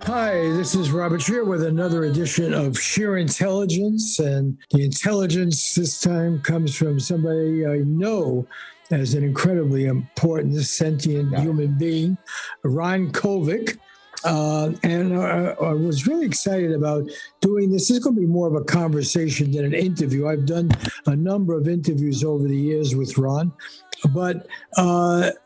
Hi, this is Robert Scheer with another edition of Sheer Intelligence. And the intelligence this time comes from somebody I know as an incredibly important sentient human being, Ron Kovic. I was really excited about doing this. This is going to be more of a conversation than an interview. I've done a number of interviews over the years with Ron, but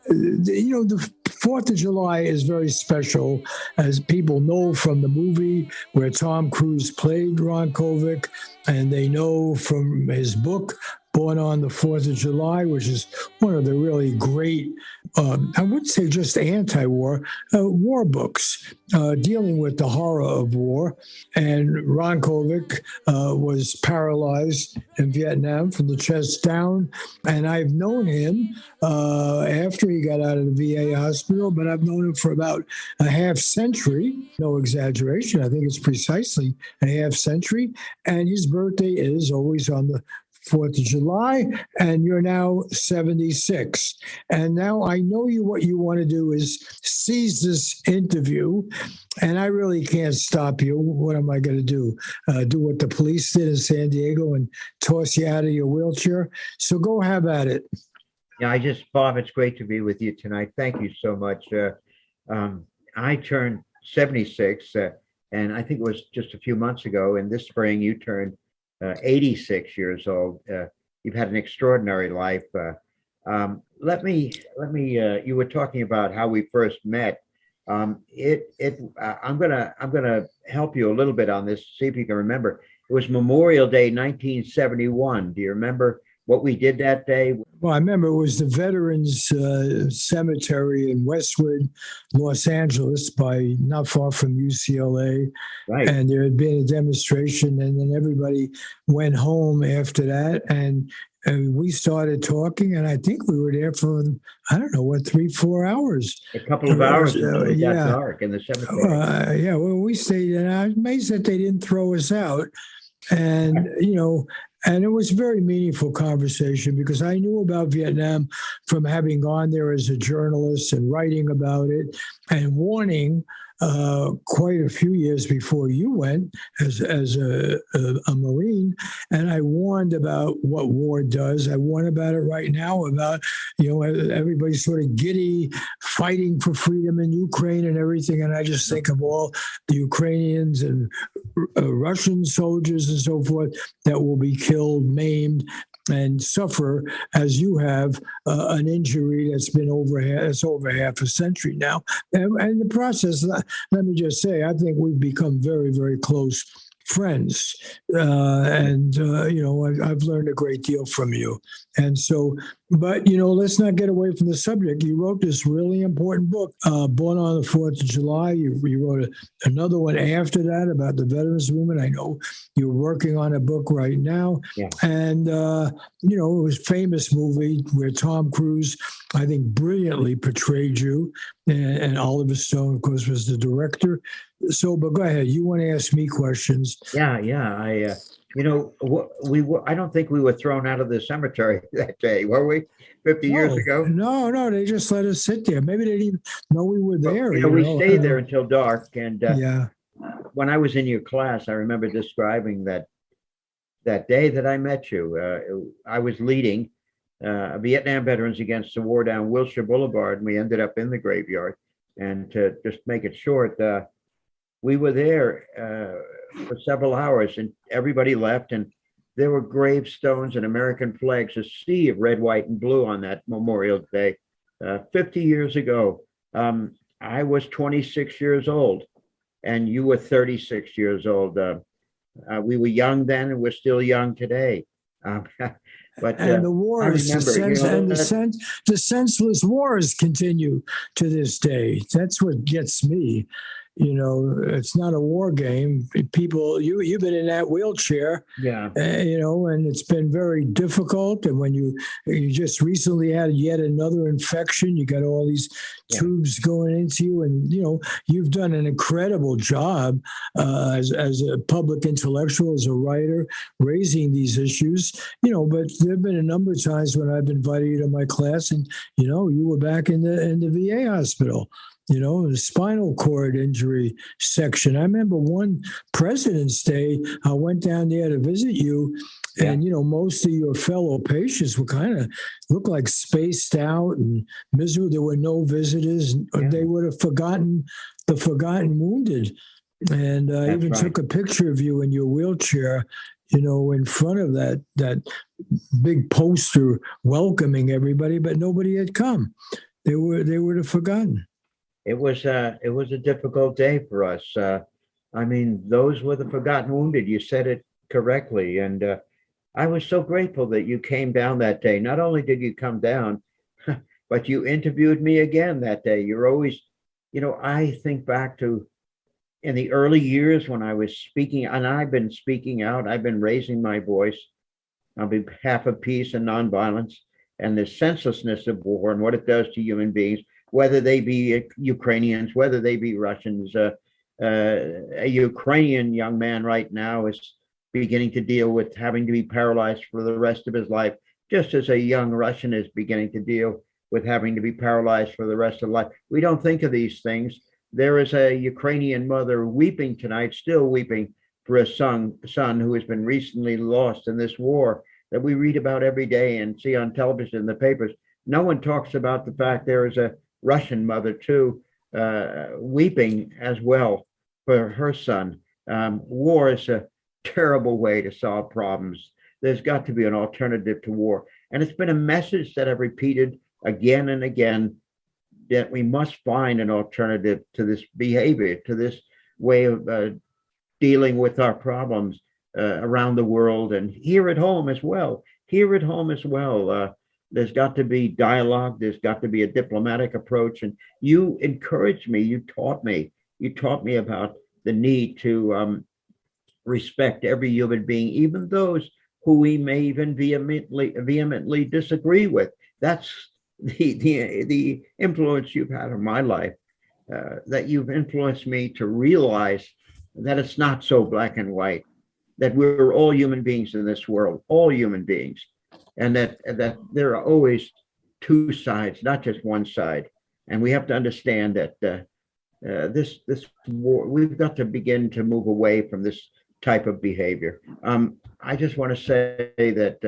the 4th of July is very special, as people know from the movie where Tom Cruise played Ron Kovic, and they know from his book, Born on the 4th of July, which is one of the really great, I wouldn't say just anti-war, war books dealing with the horror of war. And Ron Kovic was paralyzed in Vietnam from the chest down. And I've known him after he got out of the VA hospital, but I've known him for about a half century. No exaggeration. I think it's precisely a half century. And his birthday is always on the 4th of July, and you're now 76. And now I know what you want to do is seize this interview, and I really can't stop you. What am I going to do? Do what the police did in San Diego and toss you out of your wheelchair? So go have at it. Yeah, Bob, it's great to be with you tonight. Thank you so much. I turned 76, and I think it was just a few months ago. And this spring, you turned 86 years old. You've had an extraordinary life. You were talking about how we first met. I'm gonna help you a little bit on this, see if you can remember. It was Memorial Day, 1971. Do you remember what we did that day? Well, I remember it was the Veterans Cemetery in Westwood, Los Angeles, not far from UCLA. Right. And there had been a demonstration, and then everybody went home after that. And we started talking, and I think we were there for, 3-4 hours. A couple of hours until it got dark in the cemetery. We stayed, and I was amazed that they didn't throw us out. And, and it was a very meaningful conversation because I knew about Vietnam from having gone there as a journalist and writing about it and warning quite a few years before you went as a Marine. And I warned about what war does. I warn about it right now about, everybody's sort of giddy, fighting for freedom in Ukraine and everything. And I just think of all the Ukrainians and Russian soldiers and so forth that will be killed, maimed, and suffer as you have an injury that's been over half a century now. And in the process, let me just say, I think we've become very, very close friends. I've learned a great deal from you. And so, but, let's not get away from the subject. You wrote this really important book, Born on the 4th of July. You wrote another one after that about the veterans movement. I know you're working on a book right now. Yeah. And, it was a famous movie where Tom Cruise, I think, brilliantly portrayed you. And Oliver Stone, of course, was the director. So, but go ahead. You want to ask me questions? Yeah. I don't think we were thrown out of the cemetery that day, were we? 50 years ago? No, they just let us sit there. Maybe they didn't even know we were there. We stayed there until dark. And when I was in your class, I remember describing that day that I met you. I was leading Vietnam veterans against the war down Wilshire Boulevard, and we ended up in the graveyard. And to just make it short, we were there for several hours, and everybody left, and there were gravestones and American flags, a sea of red, white, and blue on that Memorial Day. 50 years ago, I was 26 years old, and you were 36 years old. We were young then, and we're still young today. But the wars, the senseless wars continue to this day. That's what gets me. It's not a war game. People, you've been in that wheelchair, and it's been very difficult. And when you just recently had yet another infection, you got all these tubes going into you, and you've done an incredible job as a public intellectual, as a writer, raising these issues. But there've been a number of times when I've invited you to my class, and you were back in the VA hospital. the spinal cord injury section. I remember one President's Day, I went down there to visit you, and most of your fellow patients were kind of looked like spaced out and miserable. There were no visitors. They would have forgotten the forgotten wounded. And I even took a picture of you in your wheelchair, in front of that big poster welcoming everybody, but nobody had come. They would have forgotten. It was a difficult day for us. I mean, those were the forgotten wounded. You said it correctly, and I was so grateful that you came down that day. Not only did you come down, but you interviewed me again that day. You're always, I think back to in the early years when I was speaking, and I've been speaking out, I've been raising my voice on behalf of peace and nonviolence and the senselessness of war and what it does to human beings, whether they be Ukrainians, whether they be Russians. A Ukrainian young man right now is beginning to deal with having to be paralyzed for the rest of his life, just as a young Russian is beginning to deal with having to be paralyzed for the rest of life. We don't think of these things. There is a Ukrainian mother weeping tonight, still weeping for a son who has been recently lost in this war that we read about every day and see on television and the papers. No one talks about the fact there is a Russian mother too, weeping as well for her son. War is a terrible way to solve problems. There's got to be an alternative to war. And it's been a message that I've repeated again and again, that we must find an alternative to this behavior, to this way of dealing with our problems around the world and here at home as well. There's got to be dialogue. There's got to be a diplomatic approach. And you encouraged me. You taught me about the need to respect every human being, even those who we may even vehemently disagree with. That's the influence you've had on my life, that you've influenced me to realize that it's not so black and white, that we're all human beings in this world, all human beings, and that there are always two sides, not just one side. And we have to understand that this war, we've got to begin to move away from this type of behavior. I just want to say that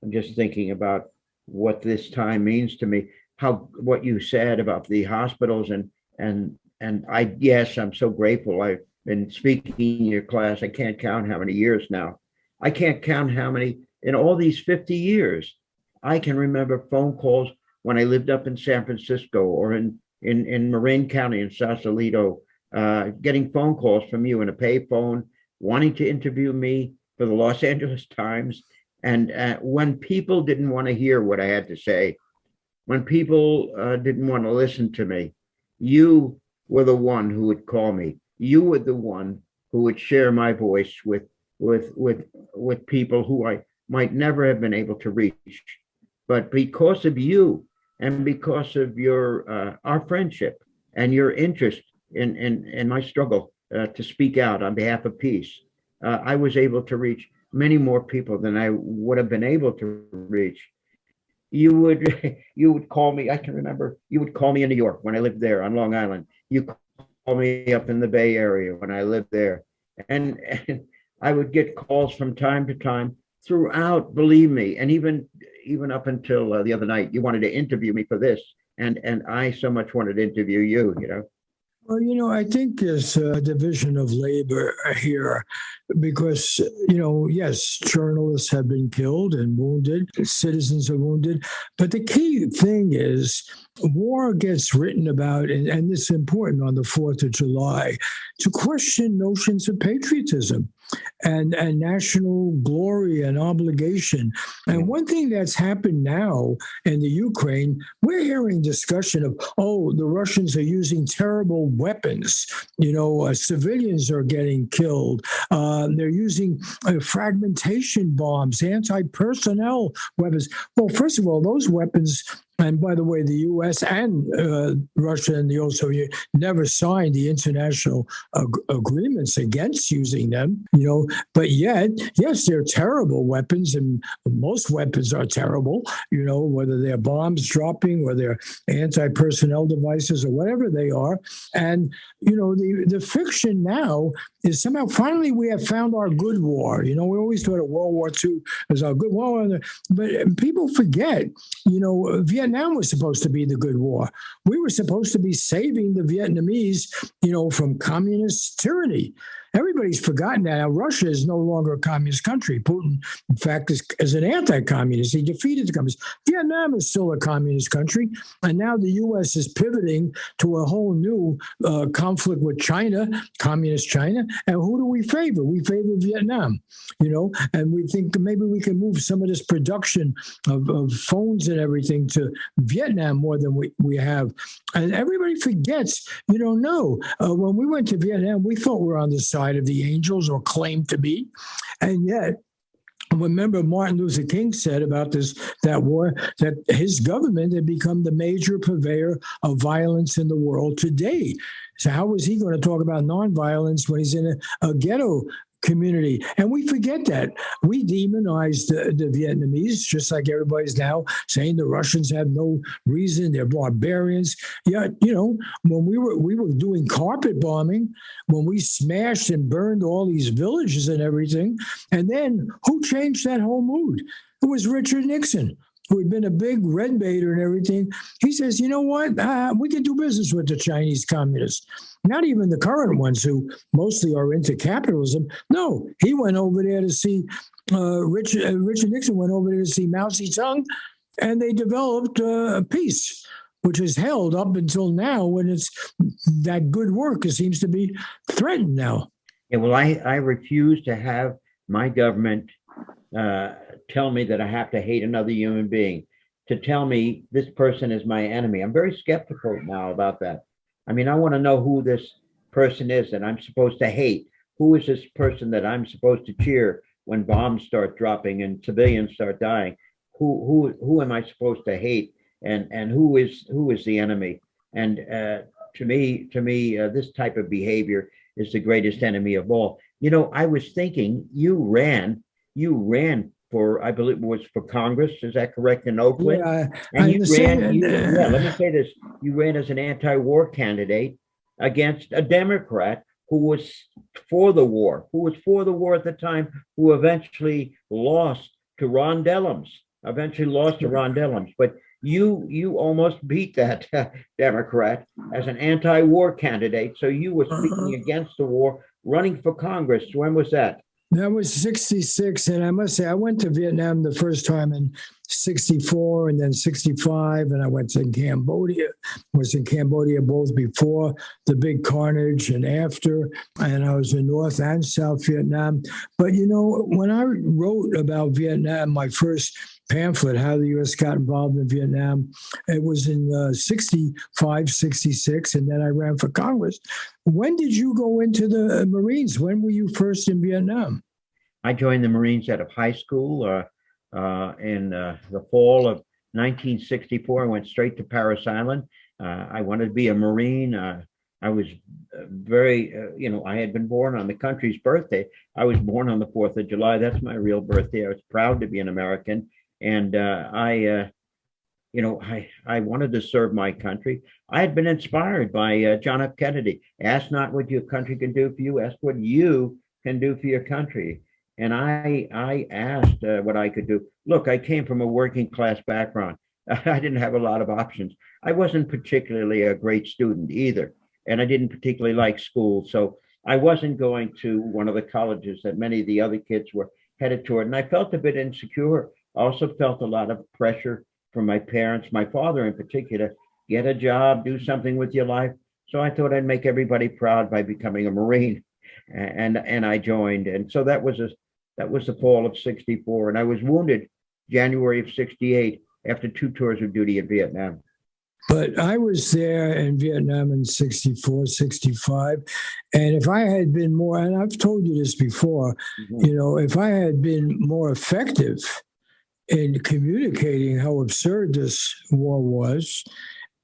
I'm just thinking about what this time means to me, what you said about the hospitals, and I'm so grateful. I've been speaking in your class. I can't count how many years now. I can't count how many in all these 50 years. I can remember phone calls when I lived up in San Francisco or in Marin County in Sausalito, getting phone calls from you in a payphone, wanting to interview me for the Los Angeles Times. And when people didn't want to hear what I had to say, when people didn't want to listen to me, you were the one who would call me. You were the one who would share my voice with people who I might never have been able to reach. But because of you and because of your our friendship and your interest in my struggle to speak out on behalf of peace, I was able to reach many more people than I would have been able to reach. You would call me. I can remember you would call me in New York when I lived there on Long Island. You call me up in the Bay Area when I lived there, and I would get calls from time to time throughout. Believe me, and even up until the other night, you wanted to interview me for this, and I so much wanted to interview you. Well, I think there's a division of labor here because, yes, journalists have been killed and wounded, citizens are wounded. But the key thing is war gets written about, and it's important on the 4th of July, to question notions of patriotism and national glory and obligation. And one thing that's happened now in the Ukraine, we're hearing discussion of, the Russians are using terrible weapons. Civilians are getting killed. They're using fragmentation bombs, anti-personnel weapons. Well, first of all, those weapons And by the way, the U.S. and Russia and the old Soviet never signed the international agreements against using them, But yet, yes, they're terrible weapons, and most weapons are terrible, whether they're bombs dropping or they're anti-personnel devices or whatever they are. And, the fiction now is somehow finally we have found our good war. We always thought of World War II as our good war, but people forget, Vietnam was supposed to be the good war. We were supposed to be saving the Vietnamese, from communist tyranny. Everybody's forgotten that. Now, Russia is no longer a communist country. Putin, in fact, is an anti-communist. He defeated the communists. Vietnam is still a communist country. And now the U.S. is pivoting to a whole new conflict with China, communist China. And who do we favor? We favor Vietnam, and we think maybe we can move some of this production of phones and everything to Vietnam more than we have. And everybody forgets, no. When we went to Vietnam, we thought we were on the side of the angels, or claimed to be. And yet, remember Martin Luther King said about that war, that his government had become the major purveyor of violence in the world today. So how was he going to talk about nonviolence when he's in a ghetto community? And we forget that. We demonize the Vietnamese, just like everybody's now saying the Russians have no reason, they're barbarians. Yeah, when we were doing carpet bombing, when we smashed and burned all these villages and everything, and then who changed that whole mood? It was Richard Nixon, who had been a big red baiter and everything. He says, you know what? We can do business with the Chinese communists. Not even the current ones who mostly are into capitalism. No, he went over there to see, Richard Nixon went over there to see Mao Zedong, and they developed peace, which is held up until now, when it's that good work seems to be threatened now. Yeah, well, I refuse to have my government tell me that I have to hate another human being, to tell me this person is my enemy. I'm very skeptical now about that. I mean, I want to know who this person is that I'm supposed to hate. Who is this person that I'm supposed to cheer when bombs start dropping and civilians start dying? Who am I supposed to hate? And who is the enemy? And to me, this type of behavior is the greatest enemy of all. I was thinking you ran for, I believe it was for Congress. Is that correct, in Oakland? Yeah, and you ran. Let me say this: you ran as an anti-war candidate against a Democrat who was for the war, at the time, who eventually lost to Ron Dellums. But you almost beat that Democrat as an anti-war candidate. So you were speaking against the war, running for Congress. When was that? That was 1966, and I must say I went to Vietnam the first time in 1964 and then 1965, and I went to Cambodia. Was in Cambodia both before the big carnage and after, and I was in North and South Vietnam. But when I wrote about Vietnam, my first pamphlet, How the U.S. Got Involved in Vietnam, it was in 65, 66, and then I ran for Congress. When did you go into the Marines? When were you first in Vietnam? I joined the Marines out of high school in the fall of 1964. I went straight to Parris Island. I wanted to be a Marine. I was very, I had been born on the country's birthday. I was born on the 4th of July. That's my real birthday. I was proud to be an American. And I wanted to serve my country. I had been inspired by John F. Kennedy. Ask not what your country can do for you, ask what you can do for your country. And I asked what I could do. Look, I came from a working class background. I didn't have a lot of options. I wasn't particularly a great student either. And I didn't particularly like school. So I wasn't going to one of the colleges that many of the other kids were headed toward. And I felt a bit insecure. I also felt a lot of pressure from my parents, my father in particular, get a job, do something with your life. So I thought I'd make everybody proud by becoming a Marine. And I joined. And so that was the fall of 64. And I was wounded January of 68 after 2 tours of duty in Vietnam. But I was there in Vietnam in 64, 65. And if I had been more, and I've told you this before, if I had been more effective in communicating how absurd this war was.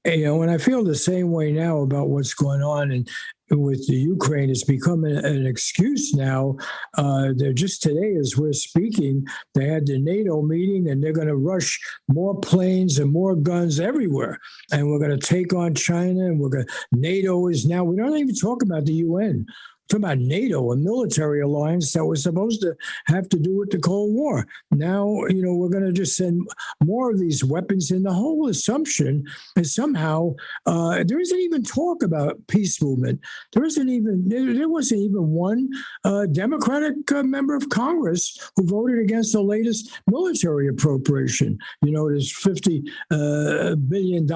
And I feel the same way now about what's going on with the Ukraine. It's become an excuse now. They're just today, as we're speaking, they had the NATO meeting, and they're going to rush more planes and more guns everywhere. And we're going to take on China, and NATO is now, we don't even talk about the UN. Talking about NATO, a military alliance that was supposed to have to do with the Cold War. Now, we're going to just send more of these weapons, and the whole assumption is somehow there isn't even talk about peace movement. There wasn't even one Democratic member of Congress who voted against the latest military appropriation. There's $50 billion,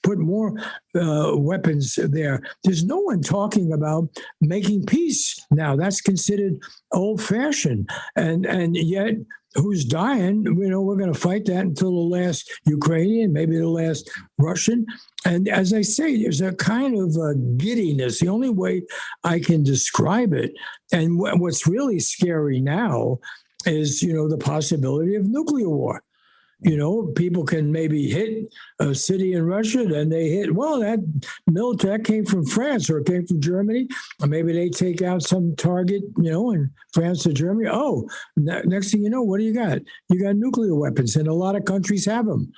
put more weapons there. There's no one talking about making peace now. That's considered old-fashioned, and yet who's dying? We're going to fight that until the last Ukrainian, maybe the last Russian. And as I say, there's a kind of giddiness. The only way I can describe it, and what's really scary now is the possibility of nuclear war. People can maybe hit a city in Russia, then they hit, that military came from France, or it came from Germany, or maybe they take out some target, in France or Germany. Oh, next thing you know, what do you got? You got nuclear weapons, and a lot of countries have them,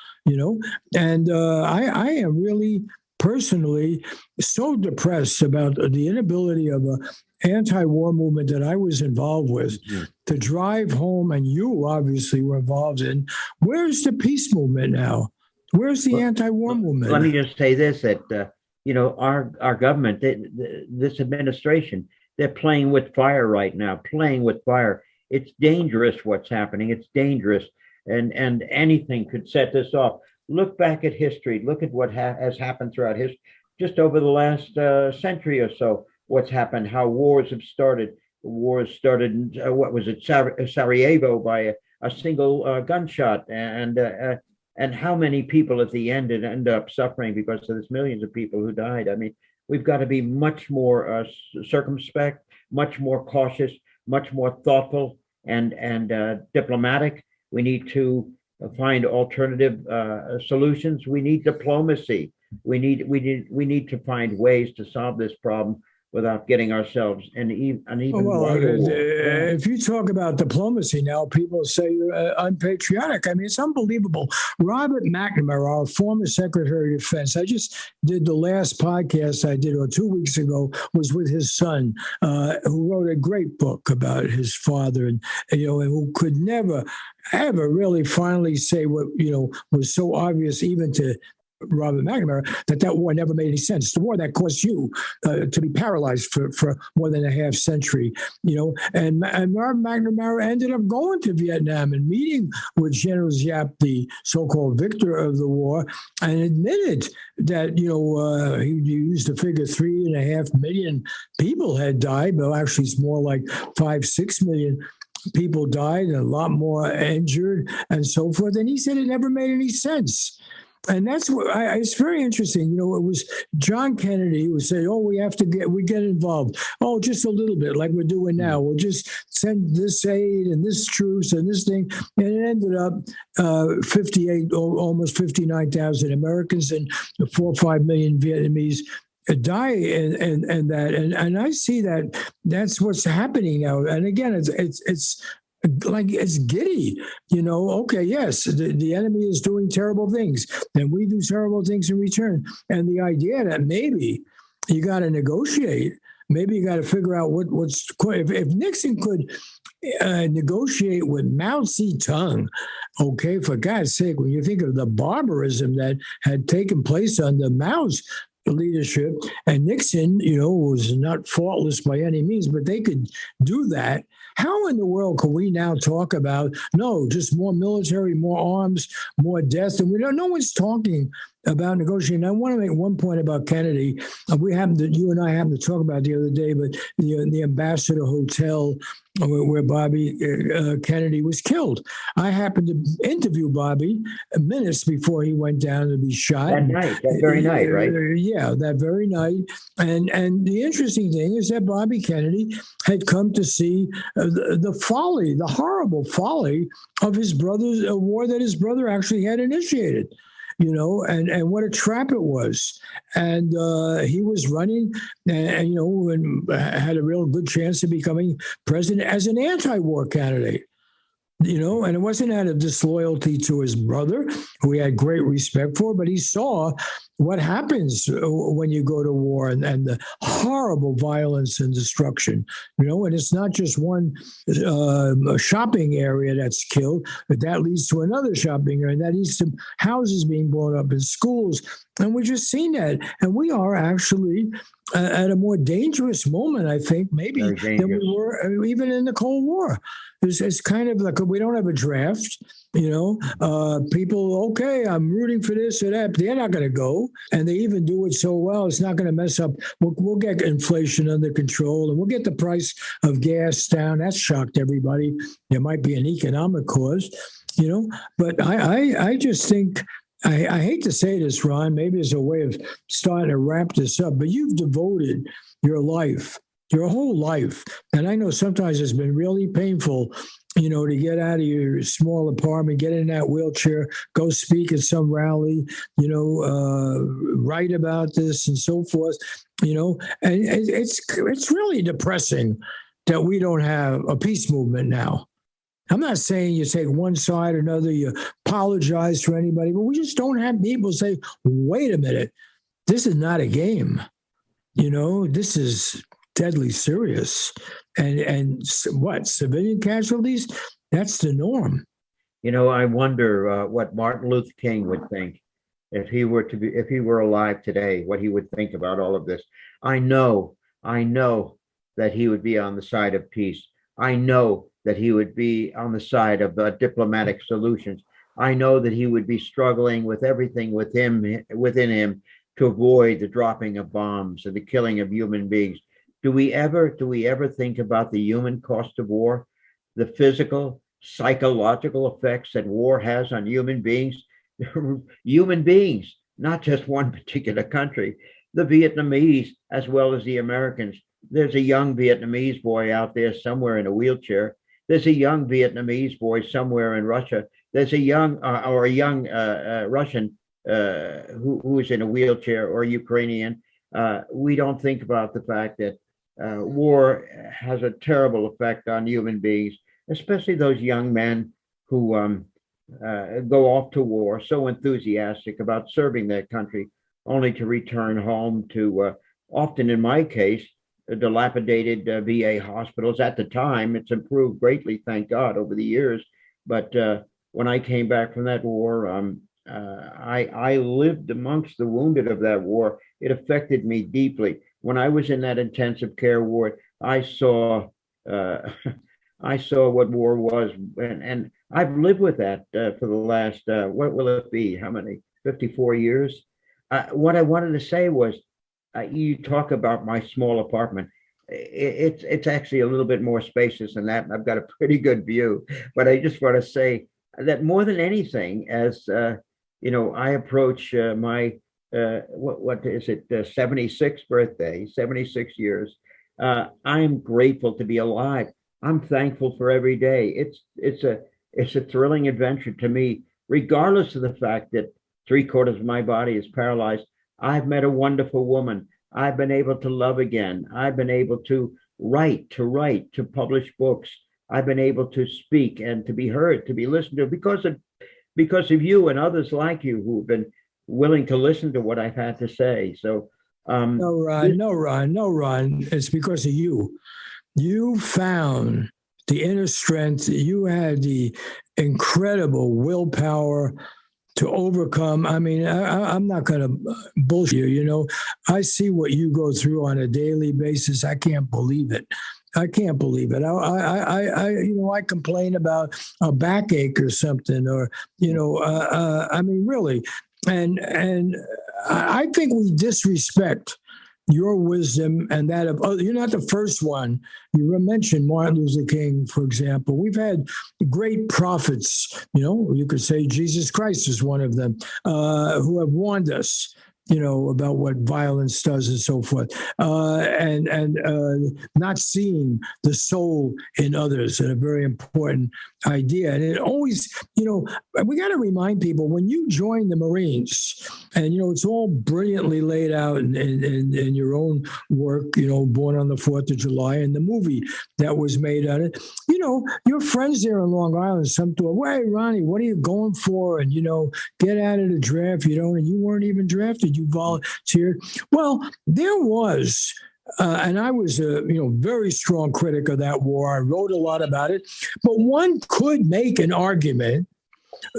and I am really personally so depressed about the inability of a anti-war movement that I was involved with to drive home, and you obviously were involved in. Where's the peace movement now? Where's the anti-war movement? Let me just say this, that, our government, this administration, they're playing with fire right now, playing with fire. It's dangerous what's happening. It's dangerous. And anything could set this off. Look back at history. Look at what has happened throughout history, just over the last century or so. What's happened, how wars have started. Wars started, what was it, Sarajevo by a single gunshot, and how many people at the end end up suffering because of this, millions of people who died. I mean, we've got to be much more circumspect, much more cautious, much more thoughtful and diplomatic. We need to find alternative solutions. We need diplomacy. We need to find ways to solve this problem without getting ourselves in an even wider war. If you talk about diplomacy now, people say you're unpatriotic. I mean, it's unbelievable. Robert McNamara, our former Secretary of Defense, I just did the last podcast I did 2 weeks ago, was with his son, who wrote a great book about his father, and who could never, ever really finally say what, was so obvious even to Robert McNamara, that war never made any sense. The war that caused you to be paralyzed for more than a half century, and Robert McNamara ended up going to Vietnam and meeting with General Giap, the so-called victor of the war, and admitted that, he used the figure 3.5 million people had died, but actually it's more like 5-6 million people died, and a lot more injured and so forth. And he said it never made any sense. And that's what it's very interesting. It was John Kennedy who would say, we get involved. Oh, just a little bit, like we're doing now. We'll just send this aid and this truce and this thing. And it ended up 58, almost 59,000 Americans and 4 or 5 million Vietnamese die and that. And I see that's what's happening now. And again, it's like it's giddy, okay, yes, the enemy is doing terrible things, and we do terrible things in return. And the idea that maybe you got to negotiate, maybe you got to figure out if Nixon could negotiate with Mao Zedong, okay, for God's sake, when you think of the barbarism that had taken place under Mao's leadership, and Nixon, was not faultless by any means, but they could do that. How in the world can we now talk about, just more military, more arms, more death? And no one's talking about negotiating. I want to make one point about Kennedy. You and I happened to talk about the other day, but the Ambassador Hotel where Bobby Kennedy was killed. I happened to interview Bobby minutes before he went down to be shot. That very night, right? Yeah, that very night. And the interesting thing is that Bobby Kennedy had come to see the folly, the horrible folly of his brother's a war that his brother actually had initiated. And what a trap it was. And he was running and had a real good chance of becoming president as an anti-war candidate. And it wasn't out of disloyalty to his brother, who he had great respect for, but he saw what happens when you go to war and the horrible violence and destruction, and it's not just one shopping area that's killed, but that leads to another shopping area, and that leads to houses being blown up in schools. And we've just seen that. And we are actually at a more dangerous moment, I think, maybe than we were even in the Cold War. It's kind of like we don't have a draft, people, okay, I'm rooting for this or that, but they're not going to go. And they even do it so well, it's not going to mess up. We'll get inflation under control, and we'll get the price of gas down. That's shocked everybody. There might be an economic cause, but I just think, I hate to say this, Ron, maybe it's a way of starting to wrap this up, but you've devoted your life, your whole life. And I know sometimes it's been really painful, to get out of your small apartment, get in that wheelchair, go speak at some rally, write about this and so forth, and it's really depressing that we don't have a peace movement now. I'm not saying you take one side or another, you apologize for anybody, but we just don't have people say, wait a minute, this is not a game. This is deadly serious. And what, civilian casualties? That's the norm. I wonder what Martin Luther King would think if he were alive today, what he would think about all of this. I know that he would be on the side of peace. I know that he would be on the side of diplomatic solutions. I know that he would be struggling with everything within him to avoid the dropping of bombs and the killing of human beings. Do we ever think about the human cost of war, the physical, psychological effects that war has on human beings? Human beings, not just one particular country, the Vietnamese as well as the Americans. There's a young Vietnamese boy out there somewhere in a wheelchair. There's a young Vietnamese boy somewhere in Russia. There's a young Russian who is in a wheelchair, or Ukrainian. We don't think about the fact that war has a terrible effect on human beings, especially those young men who go off to war so enthusiastic about serving their country, only to return home to, often in my case, dilapidated VA hospitals. At the time, it's improved greatly, thank God, over the years. But when I came back from that war, I lived amongst the wounded of that war. It affected me deeply. When I was in that intensive care ward, I saw what war was, and I've lived with that for the last what will it be? How many? 54 years. What I wanted to say was, you talk about my small apartment. It's actually a little bit more spacious than that, and I've got a pretty good view. But I just want to say that more than anything, as I approach my what is it, 76th birthday, 76 years. I'm grateful to be alive. I'm thankful for every day. It's a thrilling adventure to me, regardless of the fact that 3/4 of my body is paralyzed. I've met a wonderful woman. I've been able to love again. I've been able to write, to publish books. I've been able to speak and to be heard, to be listened to because of you and others like you who've been willing to listen to what I've had to say. So, no, Ron. It's because of you. You found the inner strength. You had the incredible willpower to overcome. I mean, I'm not going to bullshit you. I see what you go through on a daily basis. I can't believe it. I complain about a backache or something, or I mean, really, And I think we disrespect your wisdom and that of you're not the first one. You mentioned Martin Luther King, for example. We've had great prophets, you could say Jesus Christ is one of them, who have warned us, about what violence does and so forth, and not seeing the soul in others, and a very important idea. And it always, we got to remind people when you join the Marines, and it's all brilliantly laid out in your own work, Born on the 4th of July, and the movie that was made on it. Your friends there in Long Island, some thought, "Hey, Ronnie, what are you going for?" And get out of the draft, and you weren't even drafted. You volunteered. Well, there was. And I was a very strong critic of that war. I wrote a lot about it. But one could make an argument,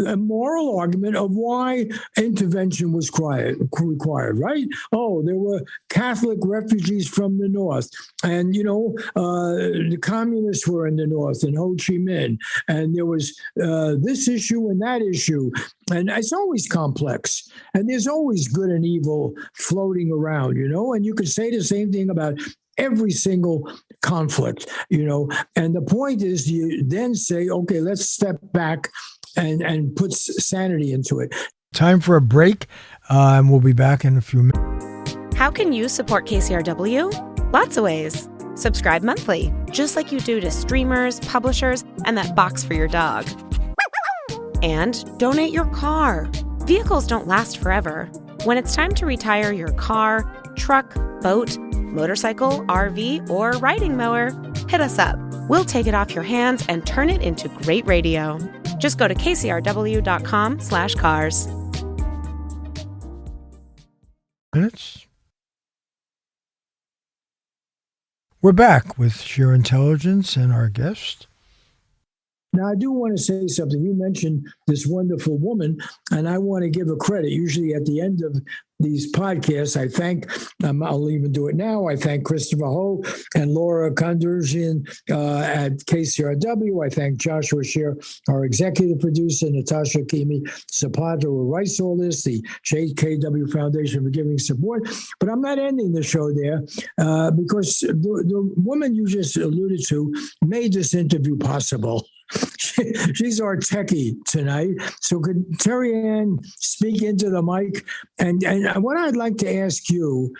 a moral argument of why intervention was required, right? Oh, there were Catholic refugees from the North, and the communists were in the North, and Ho Chi Minh, and there was this issue and that issue, and it's always complex, and there's always good and evil floating around, and you could say the same thing about every single conflict, and the point is you then say, okay, let's step back and put sanity into it. Time for a break, and we'll be back in a few minutes. How can you support KCRW? Lots of ways. Subscribe monthly, just like you do to streamers, publishers, and that box for your dog. And donate your car. Vehicles don't last forever. When it's time to retire your car, truck, boat, motorcycle, RV, or riding mower, hit us up. We'll take it off your hands and turn it into great radio. Just go to kcrw.com/cars. Minutes. We're back with Scheer Intelligence and our guest. Now, I do want to say something. You mentioned this wonderful woman, and I want to give her credit. Usually at the end of these podcasts, I thank, I'll even do it now, I thank Christopher Ho and Laura Kondurzian at KCRW. I thank Joshua Scheer, our executive producer, Natasha Kimi Zapata, who writes all this, the JKW Foundation for giving support. But I'm not ending the show there because the woman you just alluded to made this interview possible. She's our techie tonight. So could Terry Ann speak into the mic? And what I'd like to ask you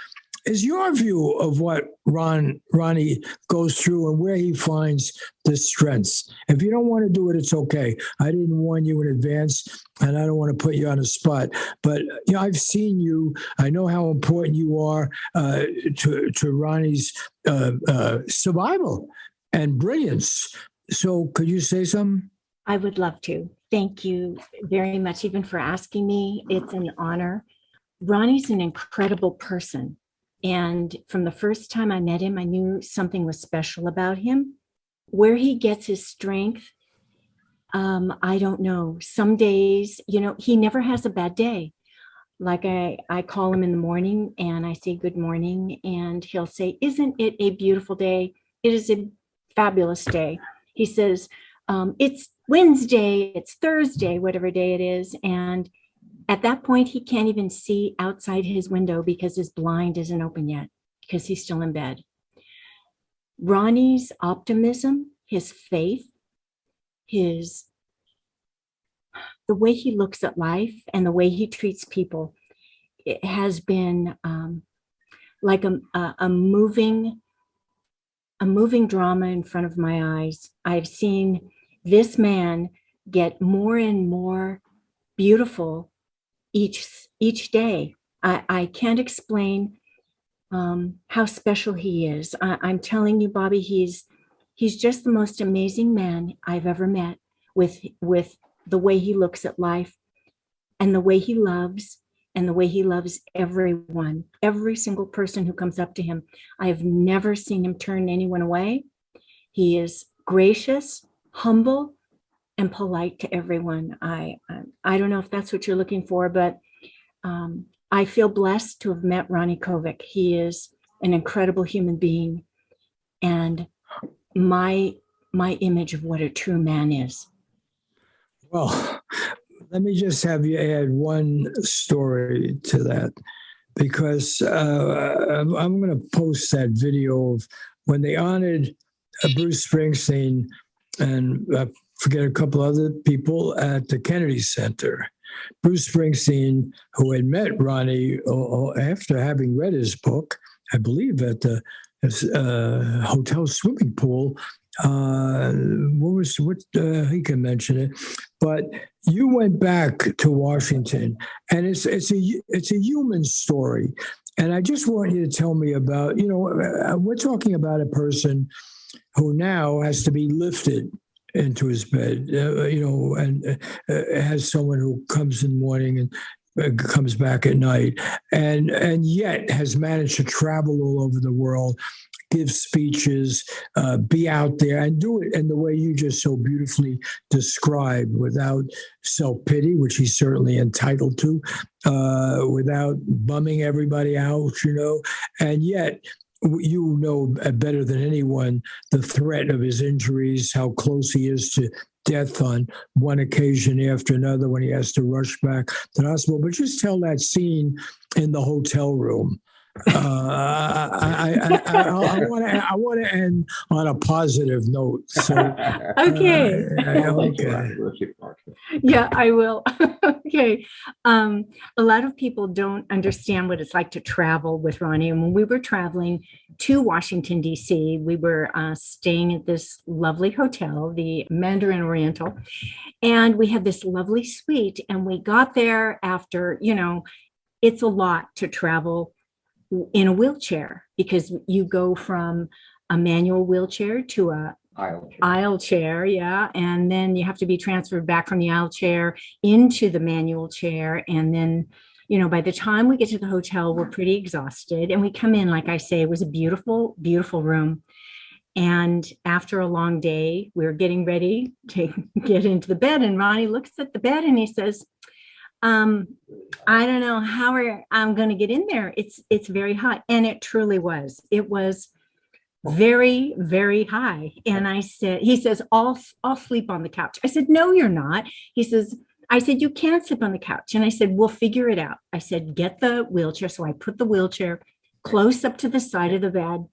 is your view of what Ronnie goes through and where he finds the strengths. If you don't want to do it, it's okay. I didn't warn you in advance, and I don't want to put you on the spot. But I've seen you. I know how important you are to Ronnie's survival and brilliance. So could you say something? I would love to. Thank you very much, even for asking me. It's an honor. Ronnie's an incredible person. And from the first time I met him, I knew something was special about him. Where he gets his strength, I don't know. Some days, he never has a bad day. Like I call him in the morning and I say good morning, and he'll say, "Isn't it a beautiful day? It is a fabulous day." He says, "It's Wednesday, it's Thursday, whatever day it is." And at that point, he can't even see outside his window because his blind isn't open yet, because he's still in bed. Ronnie's optimism, his faith, the way he looks at life and the way he treats people, it has been like a moving drama in front of my eyes. I've seen this man get more and more beautiful each day. I can't explain how special he is. I'm telling you, Bobby, he's just the most amazing man I've ever met, with the way he looks at life and the way he loves, and the way he loves everyone, every single person who comes up to him. I've never seen him turn anyone away. He is gracious, humble, and polite to everyone. I don't know if that's what you're looking for, but I feel blessed to have met Ronnie Kovic. He is an incredible human being, and my image of what a true man is. Well, Let me just have you add one story to that, because I'm going to post that video of when they honored Bruce Springsteen and forget a couple other people at the Kennedy Center. Bruce Springsteen, who had met Ronnie after having read his book, I believe at the hotel swimming pool. He can mention it, but you went back to Washington, and it's a human story, and I just want you to tell me about, we're talking about a person who now has to be lifted into his bed, and has someone who comes in the morning and comes back at night, and yet has managed to travel all over the world, give speeches, be out there and do it in the way you just so beautifully described, without self-pity, which he's certainly entitled to, without bumming everybody out, and yet you know better than anyone the threat of his injuries, how close he is to death on one occasion after another when he has to rush back to the hospital. But just tell that scene in the hotel room. I want to end on a positive note. So, okay. Yeah, I will. Okay. A lot of people don't understand what it's like to travel with Ronnie. And when we were traveling to Washington, D.C., we were staying at this lovely hotel, the Mandarin Oriental, and we had this lovely suite. And we got there after, it's a lot to travel in a wheelchair, because you go from a manual wheelchair to a aisle chair, yeah, and then you have to be transferred back from the aisle chair into the manual chair, and then by the time we get to the hotel, we're pretty exhausted, and we come in, like I say, it was a beautiful, beautiful room. And after a long day, we're getting ready to get into the bed, and Ronnie looks at the bed and he says, I don't know how I'm going to get in there. It's very high. And it truly was. It was very, very high. And he says, I'll sleep on the couch. I said, no, you're not. I said, you can't sleep on the couch. And I said, we'll figure it out. I said, get the wheelchair. So I put the wheelchair close up to the side of the bed.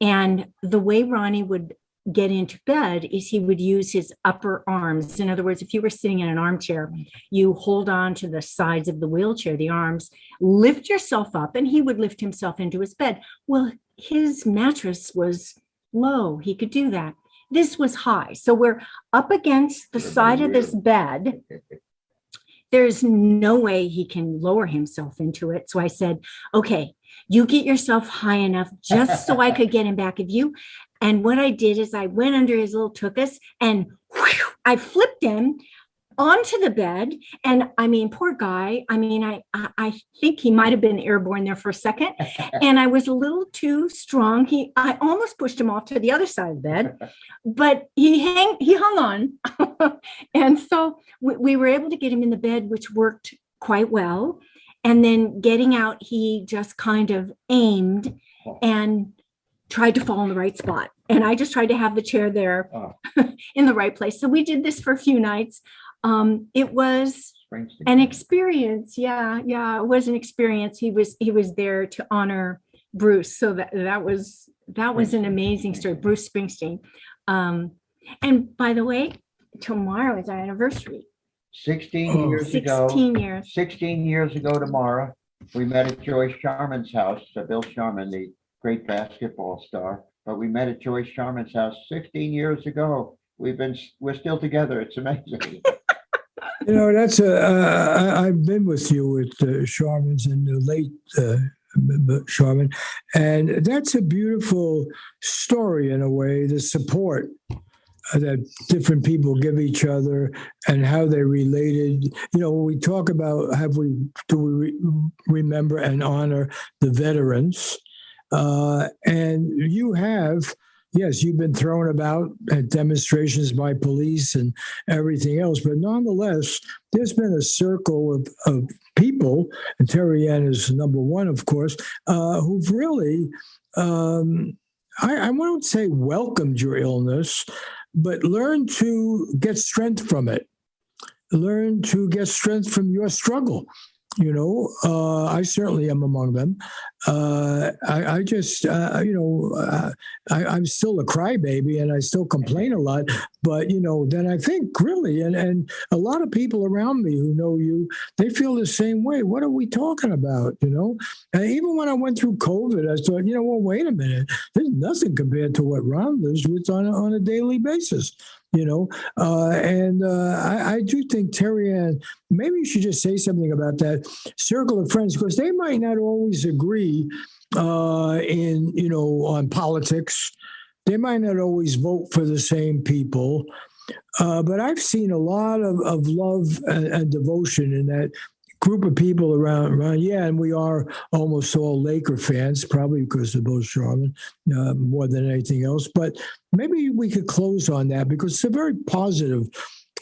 And the way Ronnie would get into bed is he would use his upper arms. In other words, if you were sitting in an armchair, you hold on to the sides of the wheelchair, the arms, lift yourself up, and he would lift himself into his bed. Well, his mattress was low. He could do that. This was high. So we're up against the side of this bed. There's no way he can lower himself into it. So I said, okay, you get yourself high enough just so I could get in back of you. And what I did is I went under his little tuchus and I flipped him onto the bed. And I mean, poor guy. I mean, I think he might have been airborne there for a second. And I was a little too strong. I almost pushed him off to the other side of the bed, but he hung on. And so we were able to get him in the bed, which worked quite well. And then getting out, he just kind of aimed and tried to fall in the right spot. And I just tried to have the chair there in the right place. So we did this for a few nights. It was an experience. Yeah, it was an experience. He was there to honor Bruce. So that was an amazing story, Bruce Springsteen. And by the way, tomorrow is our anniversary. 16 years ago. 16 years ago tomorrow, we met at Joyce Sharman's house. Bill Sharman, the great basketball star. But we met at Joyce Sharman's house 16 years ago. We're still together. It's amazing. That's I've been with you with Sharman's and the late Sharman, and that's a beautiful story in a way. The support that different people give each other and how they related. When we talk about do we remember and honor the veterans? And you have, yes, you've been thrown about at demonstrations by police and everything else, but nonetheless, there's been a circle of people, and Terry Ann is number one, of course, who've really, I won't say welcomed your illness, but learned to get strength from it. learn to get strength from your struggle. I certainly am among them. I just, I'm still a crybaby and I still complain a lot. But, then I think really, and a lot of people around me who know you, they feel the same way. What are we talking about, And even when I went through COVID, I thought, well, wait a minute. There's nothing compared to what Ron lives with on a daily basis. I do think, Terry Ann, maybe you should just say something about that circle of friends, because they might not always agree on politics. They might not always vote for the same people. But I've seen a lot of love and devotion in that group of people around. Yeah, and we are almost all Laker fans, probably because of Bill Sharman more than anything else. But maybe we could close on that, because it's a very positive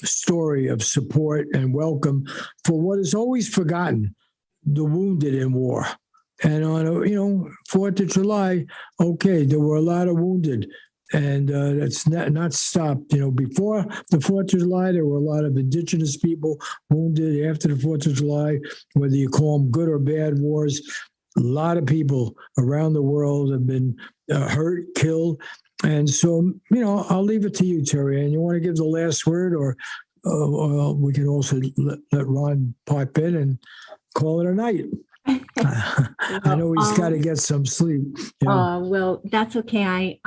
story of support and welcome for what is always forgotten, the wounded in war. And on 4th of July, okay, there were a lot of wounded. And that's not stopped. Before the 4th of July, there were a lot of indigenous people wounded. After the 4th of July, whether you call them good or bad wars, a lot of people around the world have been hurt, killed. And so, I'll leave it to you, Terry. And you want to give the last word, or we can also let Ron pipe in and call it a night. I know he's got to get some sleep. Well, that's okay.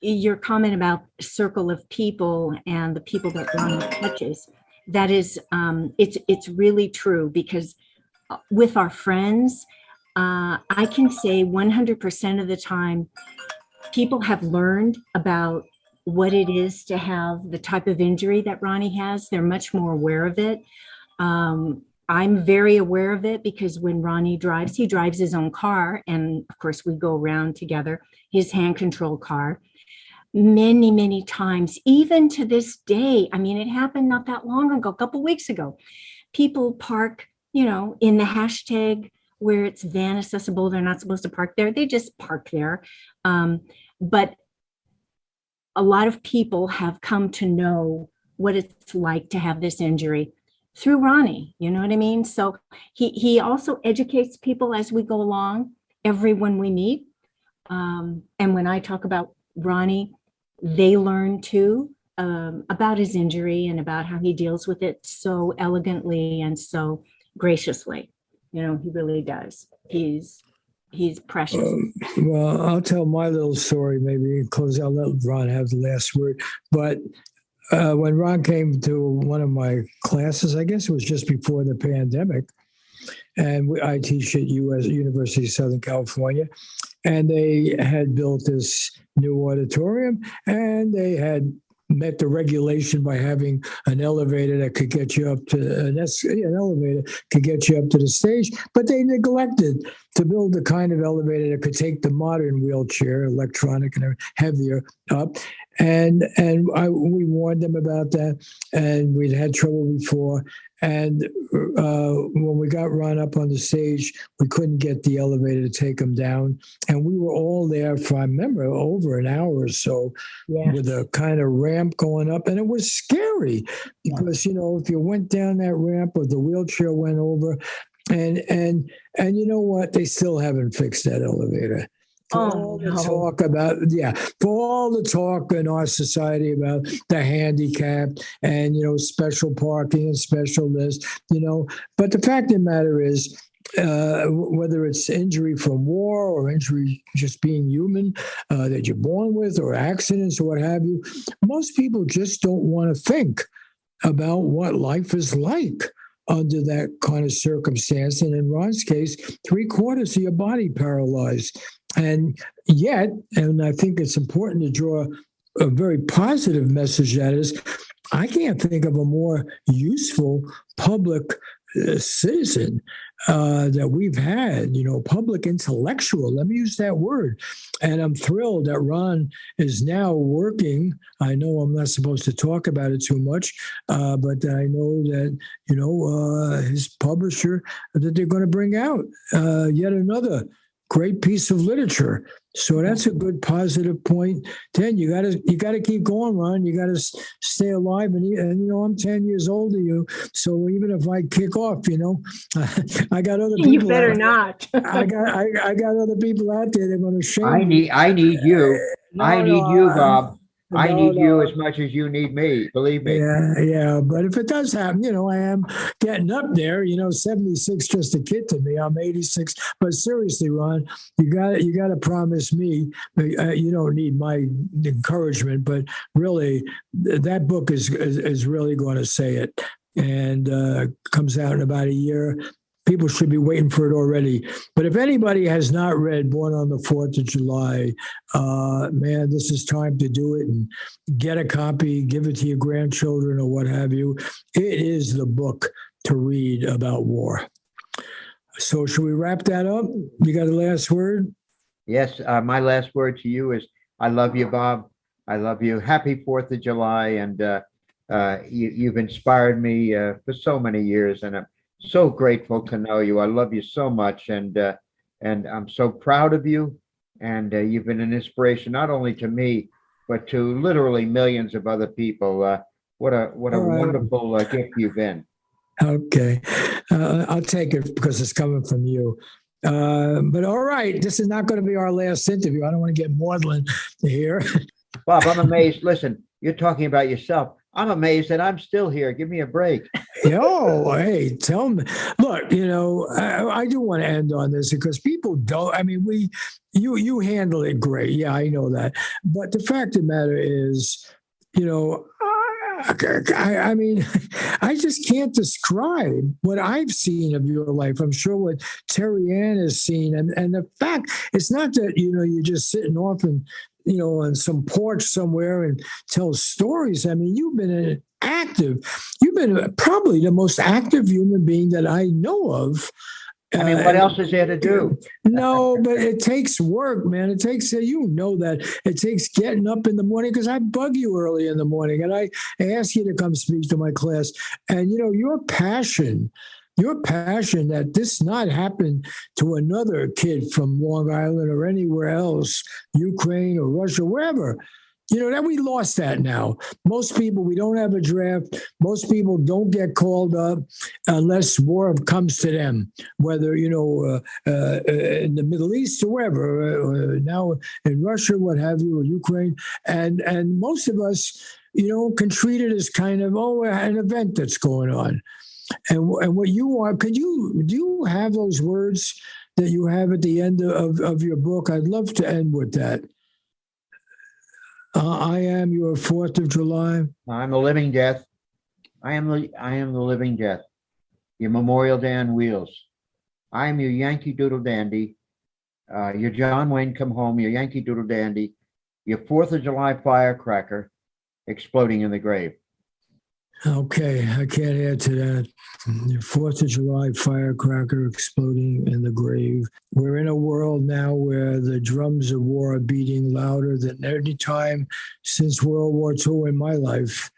Your comment about circle of people and the people that Ron touches, that is, it's really true, because with our friends, I can say 100% of the time, people have learned about what it is to have the type of injury that Ronnie has. They're much more aware of it. I'm very aware of it, because when Ronnie drives, he drives his own car. And of course, we go around together, his hand control car. Many, many times, even to this day, it happened not that long ago, a couple weeks ago, people park, in the hashtag where it's van accessible. They're not supposed to park there. They just park there. But a lot of people have come to know what it's like to have this injury through Ronnie, you know what I mean? So he also educates people as we go along, everyone we meet. And when I talk about Ronnie, they learn too about his injury and about how he deals with it so elegantly and so graciously. He really does. He's precious. Well, I'll tell my little story, maybe close. I'll let Ron have the last word. But when Ron came to one of my classes, I guess it was just before the pandemic, and I teach at University of Southern California, and they had built this new auditorium, and they had met the regulation by having an elevator that could get you up to an elevator could get you up to the stage, but they neglected to build the kind of elevator that could take the modern wheelchair, electronic and heavier, up. And we warned them about that, and we'd had trouble before. And when we got Ron up on the stage, we couldn't get the elevator to take him down. And we were all there for, I remember, over an hour or so, with a kind of ramp going up. And it was scary because, if you went down that ramp or the wheelchair went over, and you know what? They still haven't fixed that elevator. For all the talk in our society about the handicapped and, special parking and special this, but the fact of the matter is, whether it's injury from war or injury just being human that you're born with, or accidents or what have you, most people just don't want to think about what life is like under that kind of circumstance. And in Ron's case, 3/4 of your body paralyzed. And yet, and I think it's important to draw a very positive message, that is, I can't think of a more useful public citizen that we've had, public intellectual. Let me use that word. And I'm thrilled that Ron is now working. I know I'm not supposed to talk about it too much, but I know that, his publisher, that they're going to bring out yet another great piece of literature. So that's a good positive point. 10, you gotta keep going, Ron. You gotta stay alive. And I'm 10 years older than you. So even if I kick off, I got other people. You better not. I got other people out there. They're going to shame me. I need you. I need you, Bob. I need you as much as you need me. Believe me. Yeah. But if it does happen, I am getting up there. 76 just a kid to me. I'm 86. But seriously, Ron, you got to promise me. You don't need my encouragement, but really, that book is really going to say it. And comes out in about a year. People should be waiting for it already. But if anybody has not read Born on the 4th of July, man, this is time to do it and get a copy, give it to your grandchildren or what have you. It is the book to read about war. So should we wrap that up? You got the last word? Yes. My last word to you is I love you, Bob. I love you. Happy 4th of July. And you've inspired me for so many years. And I'm so grateful to know you. I love you so much, and I'm so proud of you. And you've been an inspiration not only to me, but to literally millions of other people. What a wonderful gift you've been. Okay, I'll take it because it's coming from you. But all right, this is not going to be our last interview. I don't want to get maudlin here. Bob, I'm amazed. Listen, you're talking about yourself. I'm amazed that I'm still here. Give me a break. Hey, tell me. Look, I do want to end on this because people don't. I mean, you handle it great. Yeah, I know that. But the fact of the matter is, I mean, I just can't describe what I've seen of your life. I'm sure what Terry Ann has seen. And the fact, it's not that, you're just sitting off and, on some porch somewhere and tell stories. I mean, you've been probably the most active human being that I know of. I mean, what else is there to do? No, but it takes work, man. It takes, that it takes getting up in the morning because I bug you early in the morning and I ask you to come speak to my class. And, your passion that this not happen to another kid from Long Island or anywhere else, Ukraine or Russia, wherever. That we lost that now. Most people, we don't have a draft. Most people don't get called up unless war comes to them, whether, in the Middle East or wherever, now in Russia, what have you, or Ukraine. And most of us, can treat it as kind of, an event that's going on. And what you are, do you have those words that you have at the end of your book? I'd love to end with that. I am your 4th of July. I'm the living death. I am the living death. Your Memorial Day on wheels. I am your Yankee Doodle Dandy. Your John Wayne Come Home. Your Yankee Doodle Dandy. Your 4th of July firecracker exploding in the grave. Okay, I can't add to that. Your 4th of July firecracker exploding in the grave. We're in a world now where the drums of war are beating louder than any time since World War II in my life.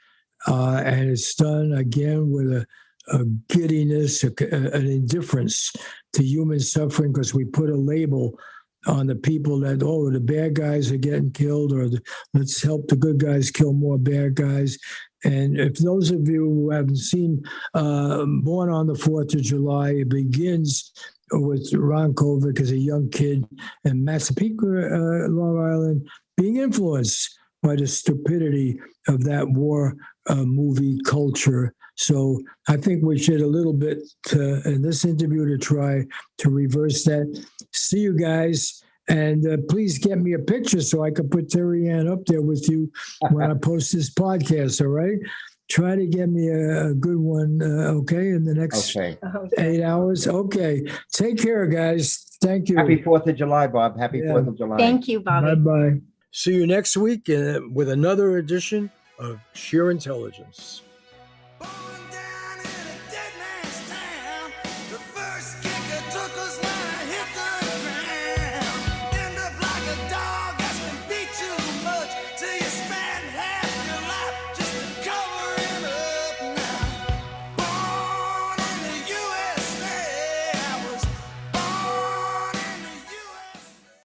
And it's done again with a giddiness, an indifference to human suffering because we put a label on the people that, the bad guys are getting killed, or let's help the good guys kill more bad guys. And if those of you who haven't seen Born on the 4th of July, it begins with Ron Kovic as a young kid in Massapequa, Long Island, being influenced by the stupidity of that war movie culture. So I think we should a little bit in this interview to try to reverse that. See you guys. And please get me a picture so I can put Terry Ann up there with you when I post this podcast, all right? Try to get me a good one, okay, in the next 8 hours. Okay. Take care, guys. Thank you. Happy 4th of July, Bob. Happy 4th of July. Thank you, Bobby. Bye-bye. See you next week with another edition of Scheer Intelligence.